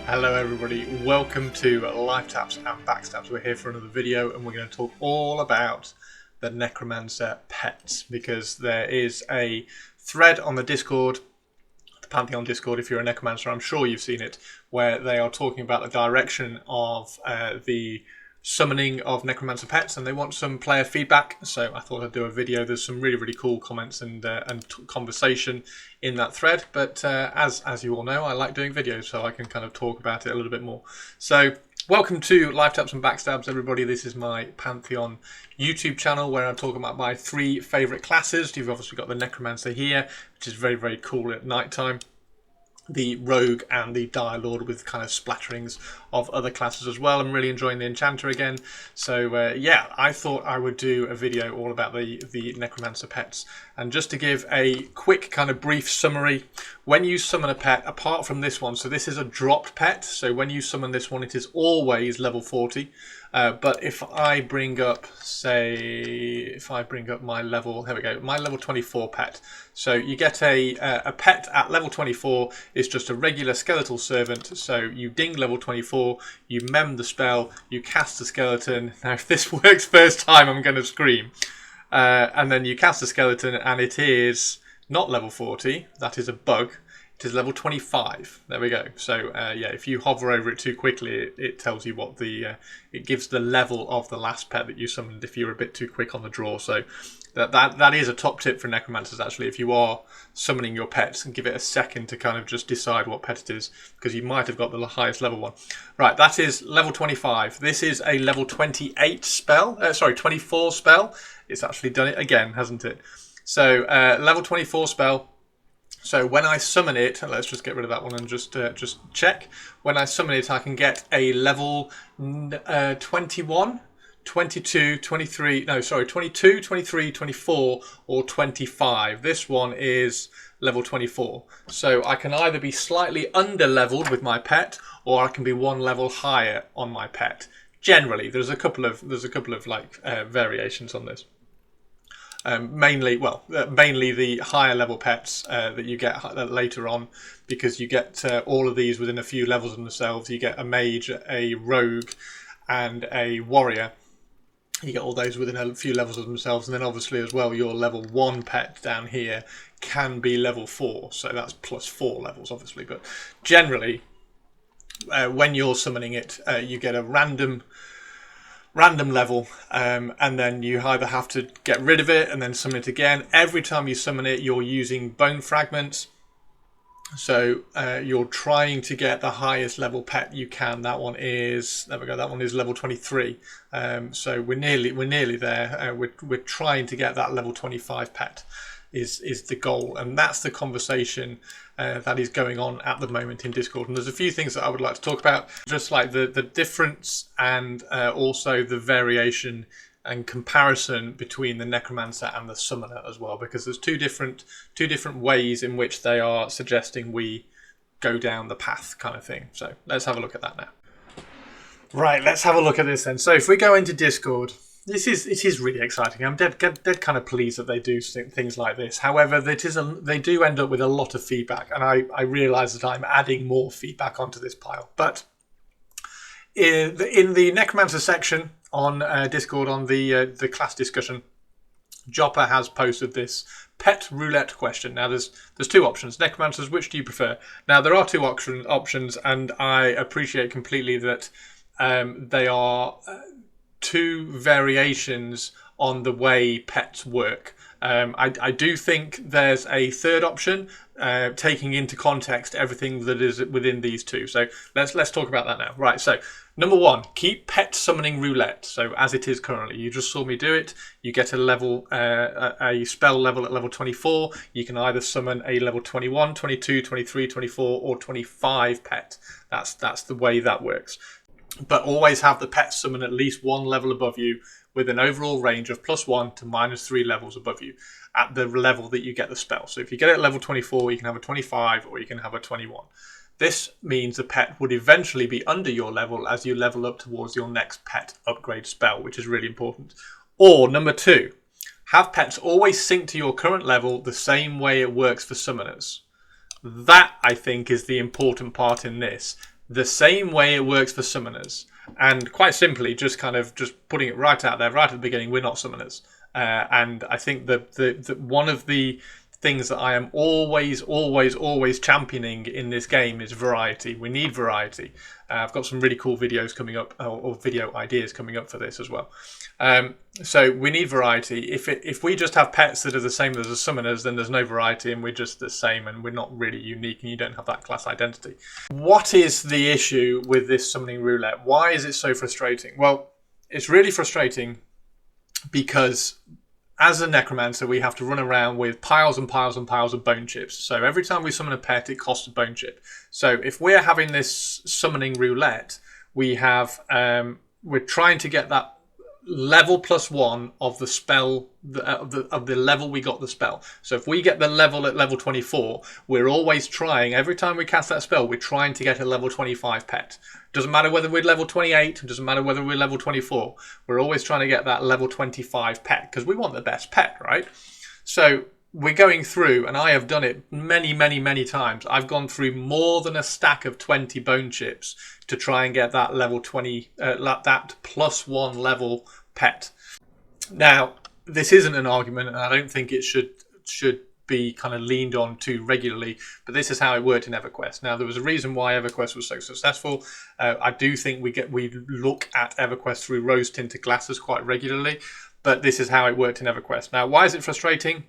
Hello everybody, welcome to Life Taps and Backstabs. We're here for another video and we're going to talk all about the Necromancer pets because there is a thread on the Discord, the Pantheon Discord, if you're a Necromancer, I'm sure you've seen it, where they are talking about the direction of the summoning of Necromancer pets and they want some player feedback, so I thought I'd do a video. There's some really cool comments and conversation in that thread, but as you all know, I like doing videos so I can kind of talk about it a little bit more. So welcome to Life Taps and Backstabs everybody. This is my Pantheon YouTube channel where I'm talking about my three favourite classes. You've obviously got the Necromancer here, which is very cool at night time, the Rogue and the Dire Lord with kind of splatterings of other classes as well. I'm really enjoying the Enchanter again. So yeah, I thought I would do a video all about the Necromancer pets. And just to give a quick kind of brief summary, when you summon a pet, apart from this one, so this is a dropped pet, so when you summon this one it is always level 40. But if I bring up, my level, here we go, my level 24 pet. So you get a pet at level 24 is just a regular skeletal servant. So you ding level 24, you mem the spell, you cast a skeleton. Now if this works first time, I'm going to scream. And then you cast a skeleton and it is not level 40, that is a bug. It is level 25. There we go. So yeah, if you hover over it too quickly, it tells you what it gives the level of the last pet that you summoned if you're a bit too quick on the draw. So that is a top tip for Necromancers actually. If you are summoning your pets, and give it a second to kind of just decide what pet it is, because you might have got the highest level one. Right, that is level 25. This is a level 28 spell. Sorry, 24 spell. It's actually done it again, hasn't it? So level 24 spell. So when I summon it, let's just get rid of that one and just check. When I summon it, I can get a level 21, 22, 23, no, sorry, 22, 23, 24, or 25. This one is level 24. So I can either be slightly under-leveled with my pet, or I can be one level higher on my pet. Generally, there's a couple of like variations on this. Mainly the higher level pets that you get later on, because you get all of these within a few levels of themselves. You get a mage, a rogue, and a warrior. You get all those within a few levels of themselves, and then obviously as well your level 1 pet down here can be level 4, so that's plus 4 levels obviously. But generally, when you're summoning it, you get a random level, and then you either have to get rid of it and then summon it again. Every time you summon it, you're using bone fragments, so you're trying to get the highest level pet you can. That one is, there we go, that one is level 23. So we're nearly there. We're trying to get that level 25 pet is the goal, and that's the conversation that is going on at the moment in Discord. And there's a few things that I would like to talk about, just like the difference and also the variation and comparison between the Necromancer and the Summoner as well, because there's two different ways in which they are suggesting we go down the path kind of thing. So let's have a look at that now. Right, let's have a look at this then. So if we go into Discord, it is really exciting. I'm dead kind of pleased that they do things like this. However, they do end up with a lot of feedback, and I realise that I'm adding more feedback onto this pile. But in the Necromancer section on Discord, on the class discussion, Jopper has posted this pet roulette question. Now there's two options. Necromancers, which do you prefer? Now there are two options, and I appreciate completely that they are two variations on the way pets work. I do think there's a third option, taking into context everything that is within these two. So let's talk about that now. Right, so number one, keep pet summoning roulette. So as it is currently, you just saw me do it. You get a level, a spell level at level 24. You can either summon a level 21, 22, 23, 24, or 25 pet. That's the way that works. But always have the pet summon at least one level above you, with an overall range of +1 to -3 levels above you at the level that you get the spell. So if you get it at level 24, you can have a 25 or you can have a 21. This means the pet would eventually be under your level as you level up towards your next pet upgrade spell, which is really important. Or number two, have pets always sync to your current level the same way it works for summoners. That, I think, is the important part in this. the same way it works for summoners. And quite simply, just putting it right out there, right at the beginning, we're not summoners. And I think that one of the things that I am always championing in this game is variety. We need variety. I've got some really cool videos coming up, or video ideas coming up for this as well. So we need variety. If we just have pets that are the same as the summoners, then there's no variety, and we're just the same, and we're not really unique, and you don't have that class identity. What is the issue with this summoning roulette? Why is it so frustrating? Well, it's really frustrating because as a Necromancer, we have to run around with piles and piles and piles of bone chips. So every time we summon a pet, it costs a bone chip. So if we're having this summoning roulette, we have we're trying to get that level +1 of the spell, of the level we got the spell. So if we get the level at level 24, we're always trying, every time we cast that spell, we're trying to get a level 25 pet. Doesn't matter whether we're level 28, doesn't matter whether we're level 24, we're always trying to get that level 25 pet, because we want the best pet, right? So we're going through, and I have done it many times. I've gone through more than a stack of 20 bone chips to try and get that level 20, that +1 level pet. Now, this isn't an argument, and I don't think it should be kind of leaned on too regularly, but this is how it worked in EverQuest. Now, there was a reason why EverQuest was so successful. I do think we look at EverQuest through rose-tinted glasses quite regularly, but this is how it worked in EverQuest. Now, why is it frustrating?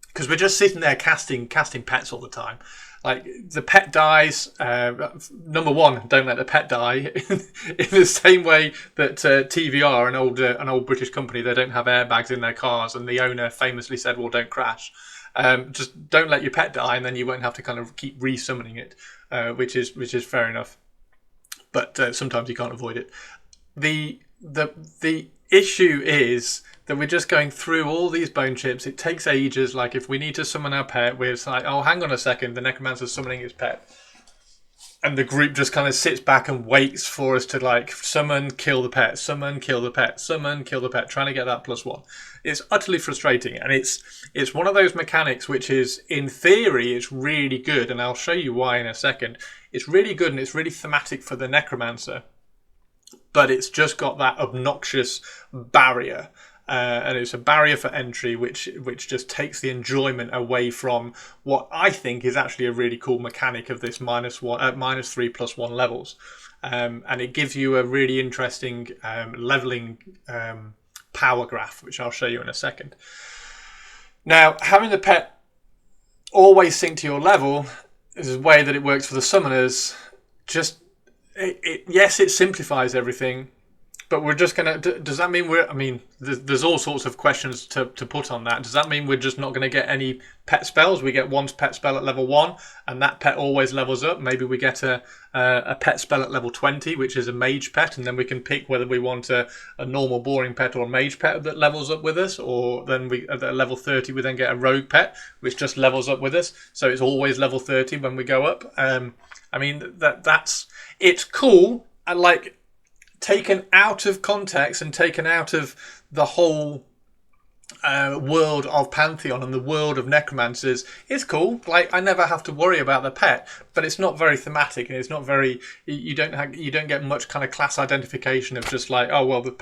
Because we're just sitting there casting pets all the time. Like, the pet dies. Number one, don't let the pet die. In the same way that TVR, an old British company, they don't have airbags in their cars, and the owner famously said, "Well, don't crash." Just don't let your pet die, and then you won't have to kind of keep resummoning it, which is fair enough. But sometimes you can't avoid it. The issue is that we're just going through all these bone chips. It takes ages. Like, if we need to summon our pet, we're like, oh, hang on a second, the Necromancer's summoning his pet. And the group just kind of sits back and waits for us to, like, summon, kill the pet, summon, kill the pet, summon, kill the pet, trying to get that +1. It's utterly frustrating. And it's one of those mechanics which is, in theory, it's really good. And I'll show you why in a second. It's really good and it's really thematic for the Necromancer. But it's just got that obnoxious barrier. And it's a barrier for entry which just takes the enjoyment away from what I think is actually a really cool mechanic of this -3 +1 levels. And it gives you a really interesting leveling power graph, which I'll show you in a second. Now, having the pet always sync to your level is a way that it works for the summoners. Yes, it simplifies everything. But we're just going to... Does that mean there's all sorts of questions to put on that. Does that mean we're just not going to get any pet spells? We get one pet spell at level 1, and that pet always levels up. Maybe we get a pet spell at level 20, which is a mage pet, and then we can pick whether we want a normal boring pet or a mage pet that levels up with us, or then at level 30 we then get a rogue pet, which just levels up with us. So it's always level 30 when we go up. It's cool. And like... taken out of context and taken out of the whole world of Pantheon and the world of Necromancers, it's cool. Like, I never have to worry about the pet, but it's not very thematic, and it's not very... You don't get much kind of class identification of just like, oh well, the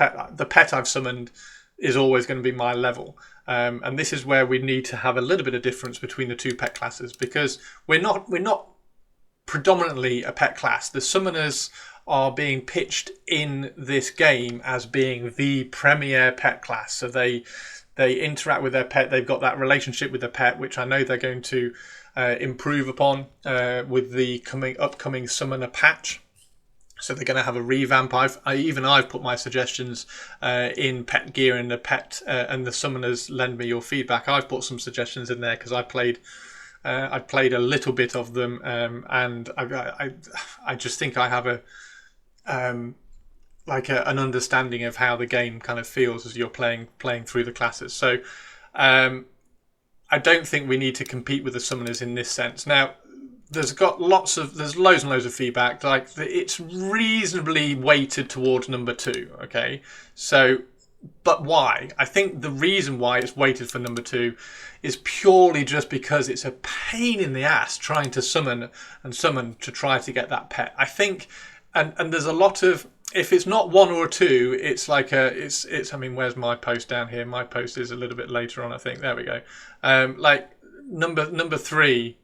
pet I've summoned is always going to be my level. And this is where we need to have a little bit of difference between the two pet classes, because we're not predominantly a pet class. The summoners are being pitched in this game as being the premier pet class. So they interact with their pet. They've got that relationship with their pet, which I know they're going to improve upon with the upcoming summoner patch. So they're going to have a revamp. I've put my suggestions in Pet Gear and the pet and the summoners lend me your feedback. I've put some suggestions in there because I played a little bit of them, and I just think I have an understanding of how the game kind of feels as you're playing through the classes. So I don't think we need to compete with the summoners in this sense. Now, there's loads and loads of feedback. Like, it's reasonably weighted towards number 2. Okay, so But why? I think the reason why it's weighted for number 2 is purely just because it's a pain in the ass trying to summon to try to get that pet. I think, and there's a lot of, if it's not 1 or 2, it's like it's. I mean, where's my post down here? My post is a little bit later on, I think. There we go. Like number 3.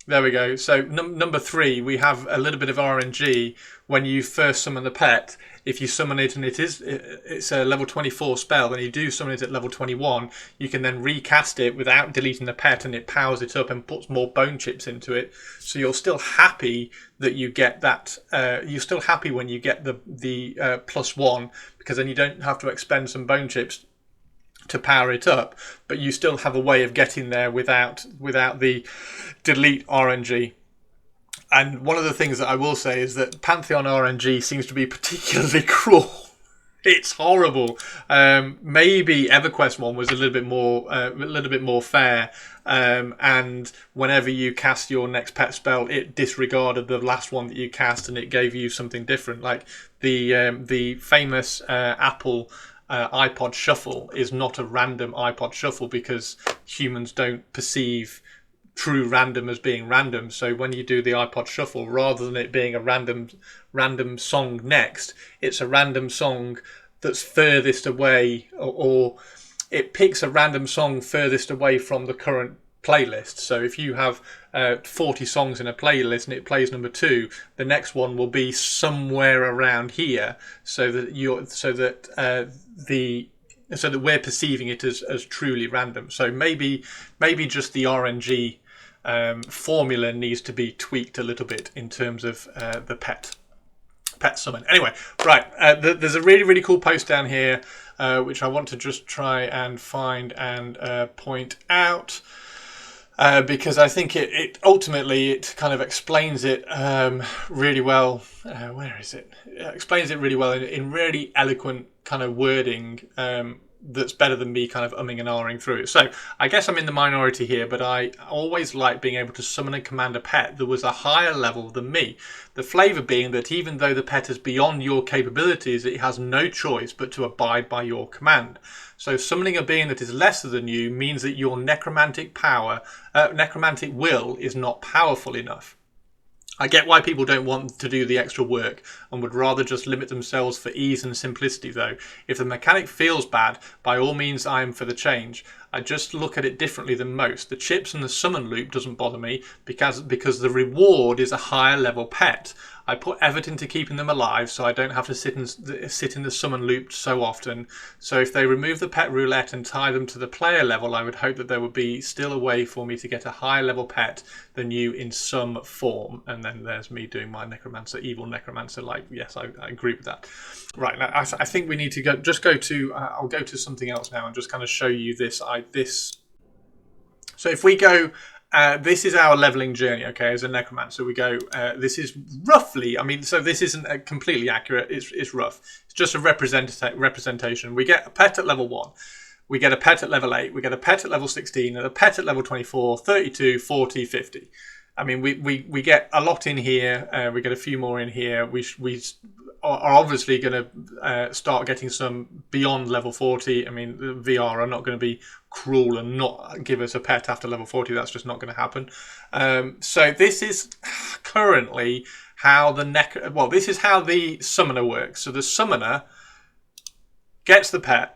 There we go. So number 3, we have a little bit of RNG when you first summon the pet. If you summon it and it's a level 24 spell, and you do summon it at level 21, you can then recast it without deleting the pet, and it powers it up and puts more bone chips into it. So you're still happy that you get that. You're still happy when you get the +1, because then you don't have to expend some bone chips to power it up, but you still have a way of getting there without the delete RNG. And one of the things that I will say is that Pantheon RNG seems to be particularly cruel. It's horrible. Maybe EverQuest one was a little bit more fair. And whenever you cast your next pet spell, it disregarded the last one that you cast, and it gave you something different. Like the famous Apple iPod Shuffle is not a random iPod Shuffle, because humans don't perceive true random as being random. So when you do the iPod Shuffle, rather than it being a random song next, it's a random song that's furthest away, or it picks a random song furthest away from the current playlist. So if you have 40 songs in a playlist and it plays number 2, the next one will be somewhere around here, so that we're perceiving it as truly random. So maybe just the RNG formula needs to be tweaked a little bit in terms of the pet summon. Anyway, right, there's a really cool post down here which I want to just try and find and point out, because I think it ultimately it kind of explains it really well. Where is it? It explains it really well in really eloquent kind of wording, that's better than me kind of umming and ahhing through it. So I guess I'm in the minority here, but I always like being able to summon and command a pet that was a higher level than me. The flavour being that even though the pet is beyond your capabilities, it has no choice but to abide by your command. So summoning a being that is lesser than you means that your necromantic will is not powerful enough. I get why people don't want to do the extra work and would rather just limit themselves for ease and simplicity, though. If the mechanic feels bad, by all means I am for the change. I just look at it differently than most. The chips and the summon loop doesn't bother me because the reward is a higher level pet. I put effort into keeping them alive, so I don't have to sit in the summon loop so often. So if they remove the pet roulette and tie them to the player level, I would hope that there would be still a way for me to get a higher level pet than you in some form. And then there's me doing my Necromancer, evil Necromancer. Like, yes, I agree with that. Right, now I think we need to go to. I'll go to something else now and just kind of show you this. So if we go. This is our leveling journey, okay, as a Necromancer. We go, this is roughly, so this isn't completely accurate, it's rough. It's just a representation. We get a pet at level 1, we get a pet at level 8, we get a pet at level 16, and a pet at level 24, 32, 40, 50. We get a lot in here, we get a few more in here. We are obviously going to start getting some beyond level 40. The VR are not going to be cruel and not give us a pet after level 40. That's just not going to happen. So this is currently how this is how the summoner works. So the summoner gets the pet,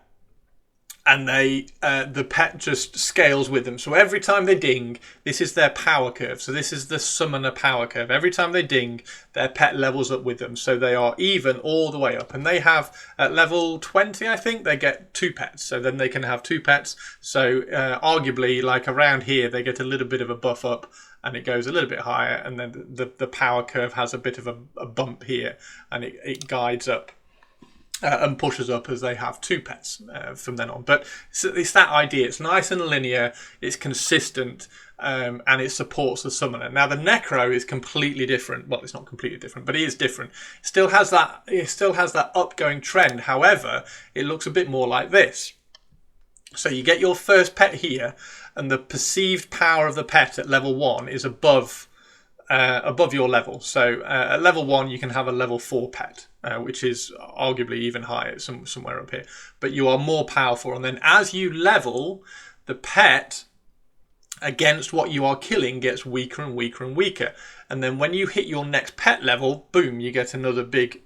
and the pet just scales with them. So every time they ding, this is their power curve. So this is the summoner power curve. Every time they ding, their pet levels up with them. So they are even all the way up. And they have, at level 20, I think, they get 2 pets. So then they can have 2 pets. So arguably, like around here, they get a little bit of a buff up, and it goes a little bit higher. And then the power curve has a bit of a bump here, and it guides up. And pushes up as they have 2 pets from then on. But it's that idea. It's nice and linear. It's consistent, and it supports the summoner. Now the Necro is completely different. Well, it's not completely different, but it is different. It still has that upgoing trend. However, it looks a bit more like this. So you get your first pet here, and the perceived power of the pet at level 1 is above above your level. So at level 1 you can have a level 4 pet, which is arguably even higher, somewhere up here. But you are more powerful, and then as you level, the pet against what you are killing gets weaker and weaker and weaker. And then when you hit your next pet level, boom, you get another big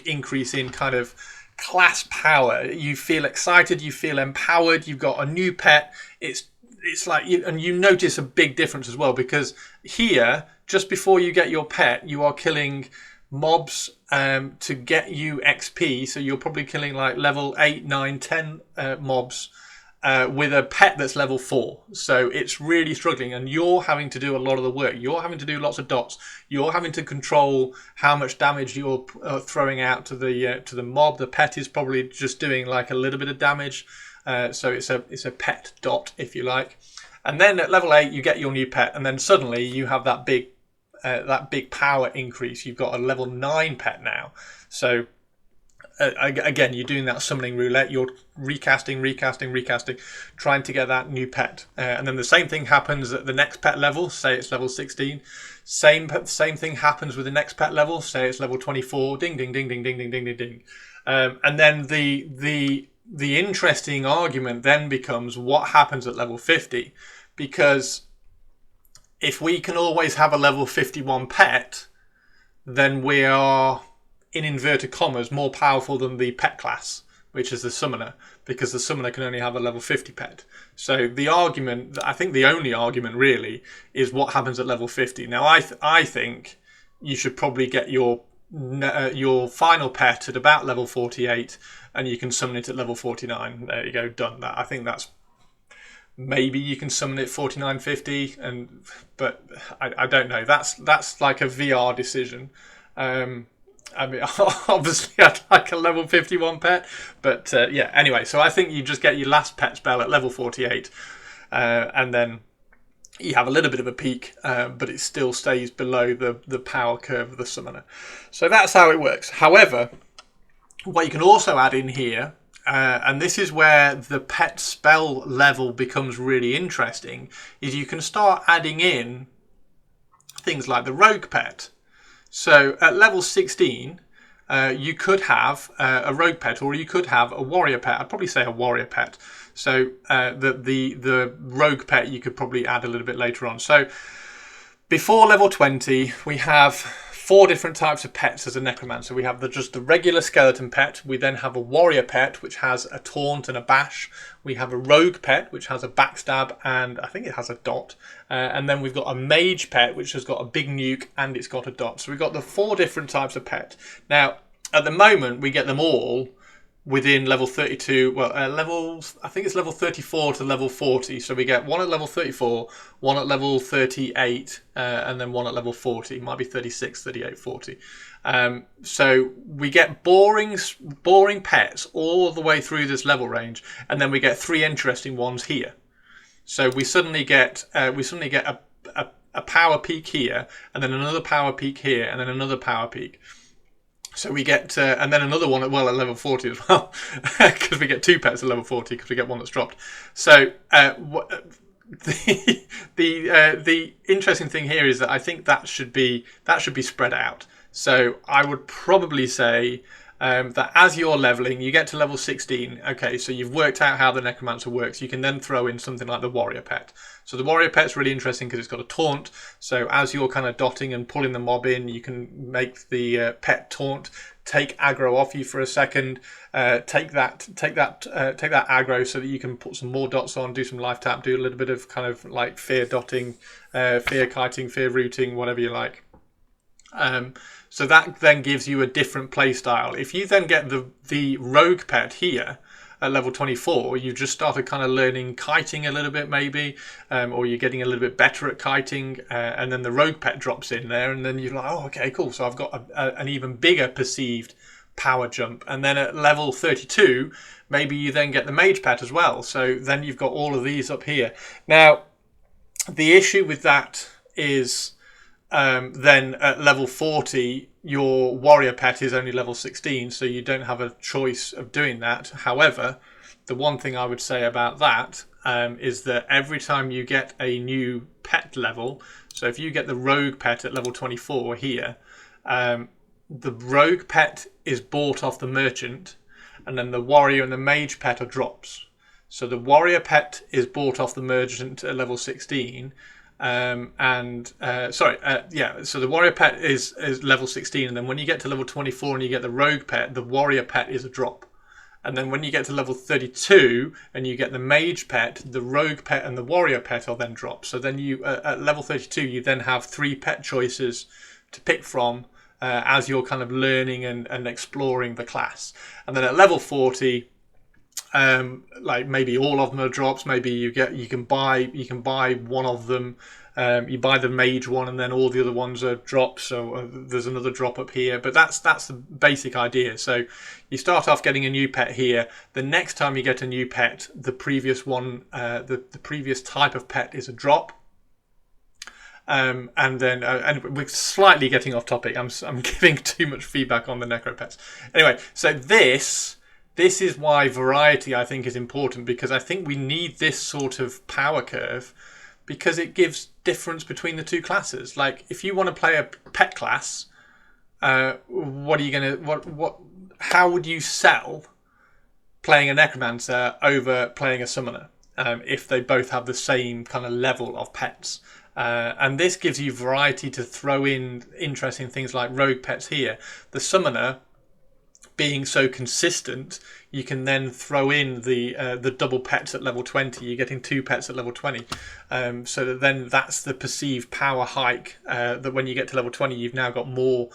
increase in kind of class power. You feel excited, you feel empowered, you've got a new pet. It's like, and you notice a big difference as well, because here, just before you get your pet, you are killing mobs to get you XP. So you're probably killing like level 8, 9, 10 mobs with a pet that's level 4. So it's really struggling, and you're having to do a lot of the work. You're having to do lots of dots. You're having to control how much damage you're throwing out to the mob. The pet is probably just doing like a little bit of damage. So it's a pet dot, if you like. And then at level 8 you get your new pet, and then suddenly you have that big power increase. You've got a level 9 pet now. So again, you're doing that summoning roulette. You're recasting, trying to get that new pet. And then the same thing happens at the next pet level. Say it's level 16. Same thing happens with the next pet level. Say it's level 24. Ding, ding, ding, ding, ding, ding, ding, ding, ding. And then the interesting argument then becomes what happens at level 50, because if we can always have a level 51 pet, then we are, in inverted commas, more powerful than the pet class, which is the summoner, because the summoner can only have a level 50 pet. So the argument, I think the only argument really, is what happens at level 50. Now I think you should probably get your final pet at about level 48, and you can summon it at level 49. There you go, done. That, I think that's, maybe you can summon it 49, 50, but I don't know. That's like a VR decision. I mean, obviously I'd like a level 51 pet, but yeah. Anyway, so I think you just get your last pet spell at level 48, and then you have a little bit of a peak, but it still stays below the power curve of the summoner. So that's how it works. However, what you can also add in here, and this is where the pet spell level becomes really interesting, is you can start adding in things like the rogue pet. So at level 16, you could have a rogue pet, or you could have a warrior pet. I'd probably say a warrior pet. So the rogue pet you could probably add a little bit later on. So before level 20, we have 4 different types of pets as a necromancer. We have just the regular skeleton pet. We then have a warrior pet, which has a taunt and a bash. We have a rogue pet, which has a backstab and I think it has a dot. And then we've got a mage pet, which has got a big nuke and it's got a dot. So we've got the 4 different types of pet. Now, at the moment, we get them all within level 32, well, I think it's level 34 to level 40. So we get one at level 34, one at level 38, and then one at level 40. It might be 36, 38, 40. So we get boring pets all the way through this level range, and then we get 3 interesting ones here. So we suddenly get a power peak here, and then another power peak here, and then another power peak. So we get, and then another one at level 40 as well, because we get 2 pets at level 40 because we get one that's dropped. So the interesting thing here is that I think that should be spread out. So I would probably say that as you're leveling, you get to level 16. Okay, so you've worked out how the necromancer works. You can then throw in something like the warrior pet. So the warrior pet's really interesting because it's got a taunt. So as you're kind of dotting and pulling the mob in, you can make the pet taunt take aggro off you for a second. Take that aggro so that you can put some more dots on, do some life tap, do a little bit of kind of like fear dotting, fear kiting, fear rooting, whatever you like. So that then gives you a different play style. If you then get the rogue pet here at level 24, you've just started kind of learning kiting a little bit maybe, or you're getting a little bit better at kiting, and then the rogue pet drops in there, and then you're like, oh, okay, cool. So I've got an even bigger perceived power jump. And then at level 32, maybe you then get the mage pet as well. So then you've got all of these up here. Now, the issue with that is then at level 40, your warrior pet is only level 16, so you don't have a choice of doing that. However, the one thing I would say about that is that every time you get a new pet level, so if you get the rogue pet at level 24 here, the rogue pet is bought off the merchant, and then the warrior and the mage pet are drops. So the warrior pet is bought off the merchant at level 16, so the warrior pet is level 16, and then when you get to level 24 and you get the rogue pet, the warrior pet is a drop. And then when you get to level 32 and you get the mage pet, the rogue pet and the warrior pet are then drops. So then you at level 32 you then have 3 pet choices to pick from as you're kind of learning and exploring the class. And then at level 40, like maybe all of them are drops. Maybe you can buy one of them. You buy the mage one, and then all the other ones are drops. So there's another drop up here. But that's the basic idea. So you start off getting a new pet here. The next time you get a new pet, the previous one, the previous type of pet is a drop. And then we're slightly getting off topic. I'm giving too much feedback on the necro pets. Anyway, so this is why variety I think is important, because I think we need this sort of power curve, because it gives difference between the two classes. Like if you want to play a pet class, what are you gonna how would you sell playing a necromancer over playing a summoner if they both have the same kind of level of pets? And this gives you variety to throw in interesting things like rogue pets here. The summoner being so consistent, you can then throw in the double pets at level 20. You're getting 2 pets at level 20. So that then that's the perceived power hike, that when you get to level 20, you've now got more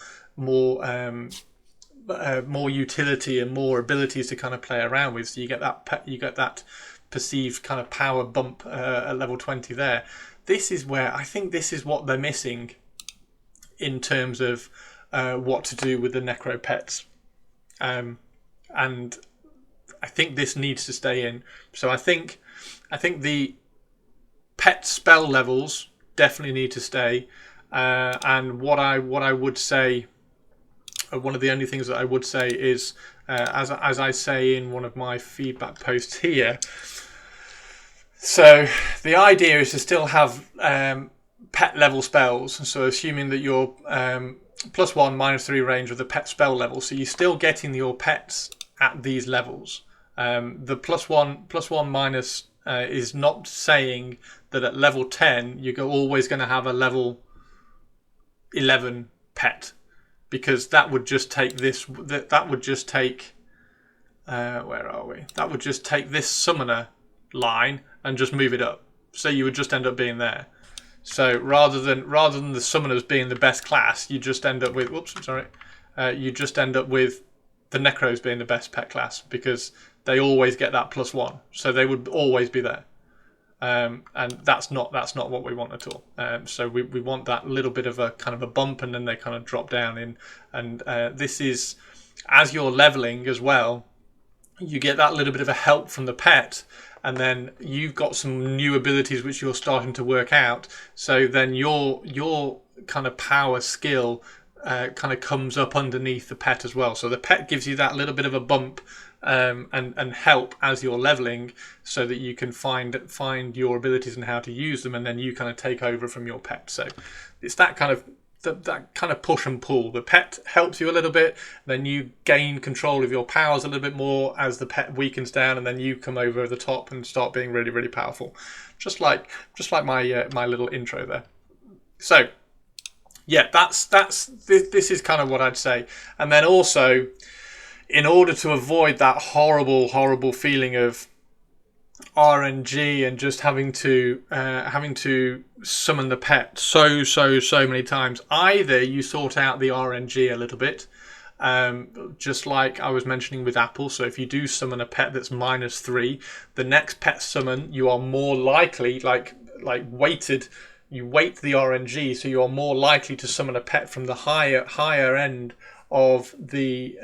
utility and more abilities to kind of play around with. So you get that perceived kind of power bump at level 20 there. This is where I think this is what they're missing in terms of what to do with the necro pets. And I think this needs to stay in. So I think the pet spell levels definitely need to stay. And what I would say, one of the only things that I would say is, as I say in one of my feedback posts here. So the idea is to still have pet level spells. So assuming that you're +1, -3 range of the pet spell level, so you're still getting your pets at these levels. The +1 minus is not saying that at level 10 you're always going to have a level 11 pet, because that would just take this. That would just take where are we? That would just take this summoner line and just move it up. So you would just end up being there. So rather than the summoners being the best class, you just end up with you just end up with the necros being the best pet class, because they always get that +1, so they would always be there. And that's not what we want at all. So we want that little bit of a kind of a bump, and then they kind of drop down in. And this is, as you're leveling as well, you get that little bit of a help from the pet. And then you've got some new abilities which you're starting to work out. So then your kind of power skill kind of comes up underneath the pet as well. So the pet gives you that little bit of a bump and help as you're leveling, so that you can find your abilities and how to use them, and then you kind of take over from your pet. So it's that kind of push and pull. The pet helps you a little bit, then you gain control of your powers a little bit more as the pet weakens down, and then you come over the top and start being really, really powerful. Just like my little intro there. So yeah, this is kind of what I'd say. And then also, in order to avoid that horrible feeling of RNG and just having to summon the pet so many times, either you sort out the RNG a little bit, just like I was mentioning with Apple. So if you do summon a pet that's -3, the next pet summon you are more likely, like weighted, you weight the RNG, so you are more likely to summon a pet from the higher end of the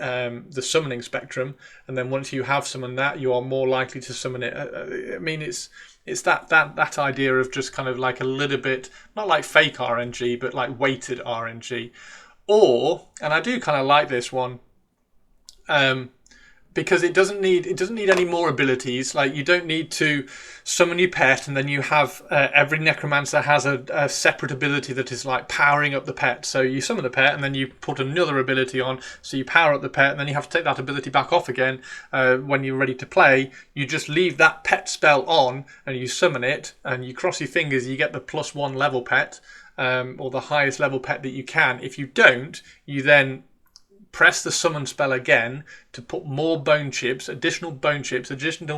summoning spectrum, and then once you have summoned that, you are more likely to summon it. I mean, it's that idea of just kind of like a little bit, not like fake RNG, but like weighted RNG. Or, and I do kind of like this one, because it doesn't need any more abilities. Like, you don't need to summon your pet and then you have every necromancer has a separate ability that is like powering up the pet. So you summon the pet and then you put another ability on, so you power up the pet, and then you have to take that ability back off again when you're ready to play. You just leave that pet spell on and you summon it, and you cross your fingers you get the +1 level pet, or the highest level pet that you can. If you don't, you then press the summon spell again to put more bone chips, additional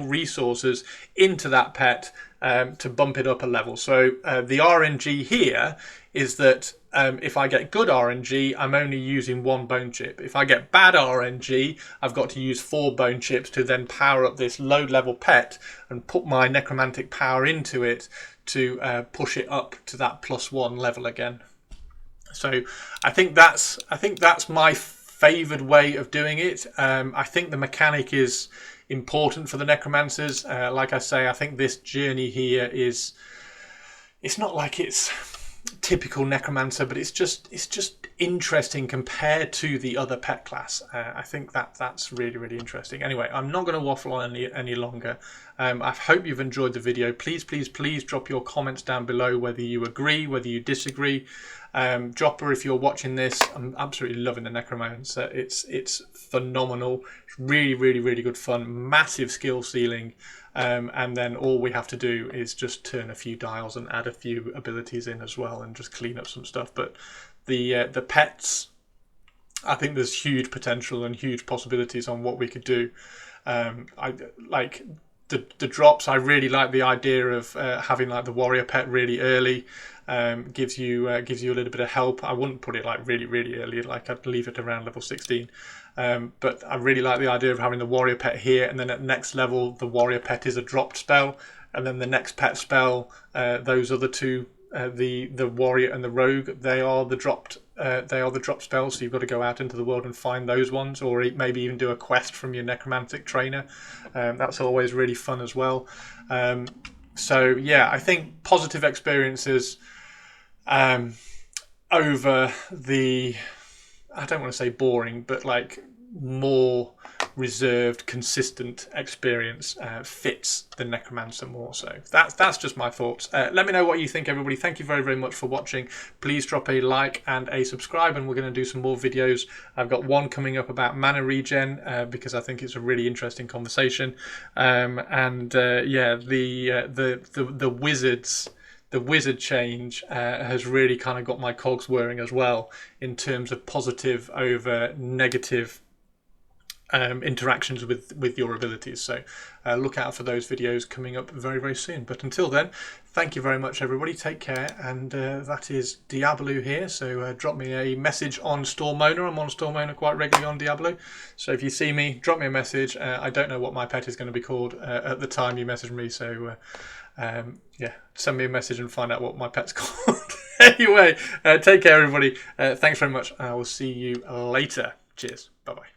resources into that pet to bump it up a level. So the RNG here is that if I get good RNG, I'm only using 1 bone chip. If I get bad RNG, I've got to use 4 bone chips to then power up this low level pet and put my necromantic power into it to push it up to that +1 level again. So I think that's my favoured way of doing it. I think the mechanic is important for the necromancers. Like I say, I think this journey here it's not like it's typical necromancer, but it's just interesting compared to the other pet class. I think that's really interesting. Anyway, I'm not going to waffle on any longer. I hope you've enjoyed the video. Please drop your comments down below, whether you agree, whether you disagree. Dropper, if you're watching this, I'm absolutely loving the Necromancer. It's phenomenal. It's really good fun. Massive skill ceiling. And then all we have to do is just turn a few dials and add a few abilities in as well, and just clean up some stuff. But the pets, I think there's huge potential and huge possibilities on what we could do. I like the drops. I really like the idea of having like the warrior pet really early. Gives you a little bit of help. I wouldn't put it like really early. Like, I'd leave it around level 16. But I really like the idea of having the warrior pet here, and then at next level the warrior pet is a dropped spell, and then the next pet spell, those other two, the warrior and the rogue, they are the dropped spells. So you've got to go out into the world and find those ones, or maybe even do a quest from your necromantic trainer. That's always really fun as well. So yeah, I think positive experiences over the, I don't want to say boring, but like more reserved, consistent experience fits the Necromancer more. So that's just my thoughts. Let me know what you think, everybody. Thank you very much for watching. Please drop a like and a subscribe, and we're going to do some more videos. I've got one coming up about mana regen because I think it's a really interesting conversation. Yeah, the wizards. The wizard change has really kind of got my cogs whirring as well, in terms of positive over negative interactions with your abilities. So look out for those videos coming up very soon. But until then, thank you very much, everybody. Take care. And that is Diablo here. So drop me a message on Storm Owner. I'm on Storm Owner quite regularly on Diablo. So if you see me, drop me a message. I don't know what my pet is going to be called at the time you message me. So yeah, send me a message and find out what my pet's called. Anyway, take care, everybody. Thanks very much. I will see you later. Cheers. Bye-bye.